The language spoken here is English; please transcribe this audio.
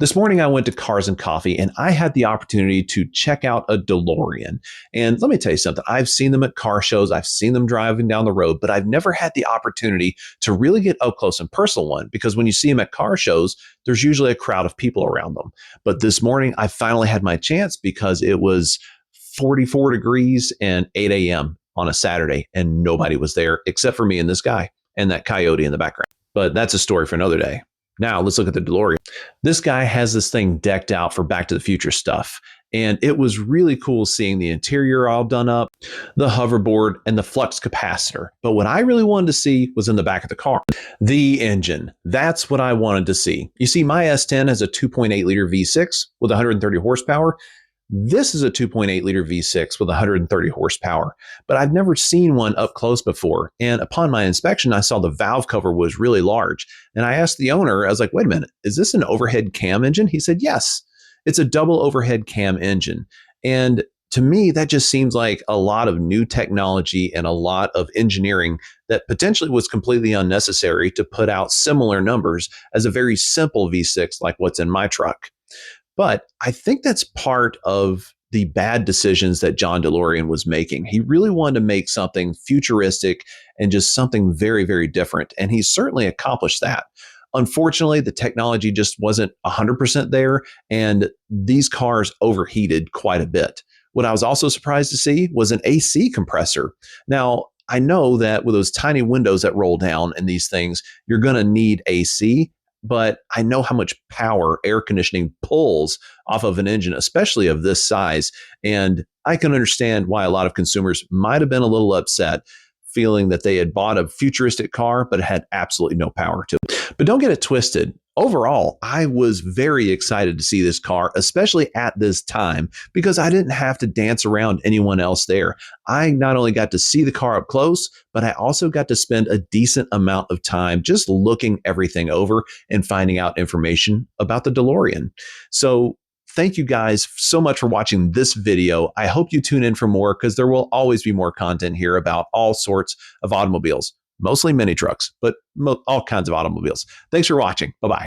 This morning, I went to Cars and Coffee and I had the opportunity to check out a DeLorean. And let me tell you something, I've seen them at car shows, I've seen them driving down the road, but I've never had the opportunity to really get up close and personal one because when you see them at car shows, there's usually a crowd of people around them. But this morning, I finally had my chance because it was 44 degrees and 8 a.m. on a Saturday, and nobody was there except for me and this guy and that coyote in the background. But that's a story for another day. Now, let's look at the DeLorean. This guy has this thing decked out for Back to the Future stuff. And it was really cool seeing the interior all done up, the hoverboard, and the flux capacitor. But what I really wanted to see was in the back of the car. The engine. That's what I wanted to see. You see, my S10 has a 2.8 liter V6 with 130 horsepower. This is a 2.8 liter V6 with 130 horsepower, but I've never seen one up close before. And upon my inspection, I saw the valve cover was really large. And I asked the owner, I was like, wait a minute, is this an overhead cam engine? He said, yes, it's a double overhead cam engine. And to me, that just seems like a lot of new technology and a lot of engineering that potentially was completely unnecessary to put out similar numbers as a very simple V6 like what's in my truck. But I think that's part of the bad decisions that John DeLorean was making. He really wanted to make something futuristic and just something very, very different. And he certainly accomplished that. Unfortunately, the technology just wasn't 100% there, and these cars overheated quite a bit. What I was also surprised to see was an AC compressor. Now, I know that with those tiny windows that roll down in these things, you're going to need AC. But I know how much power air conditioning pulls off of an engine, especially of this size. And I can understand why a lot of consumers might have been a little upset feeling that they had bought a futuristic car, but it had absolutely no power to it. But don't get it twisted. Overall, I was very excited to see this car, especially at this time, because I didn't have to dance around anyone else there. I not only got to see the car up close, but I also got to spend a decent amount of time just looking everything over and finding out information about the DeLorean. So thank you guys so much for watching this video. I hope you tune in for more because there will always be more content here about all sorts of automobiles. Mostly mini trucks, but all kinds of automobiles. Thanks for watching. Bye-bye.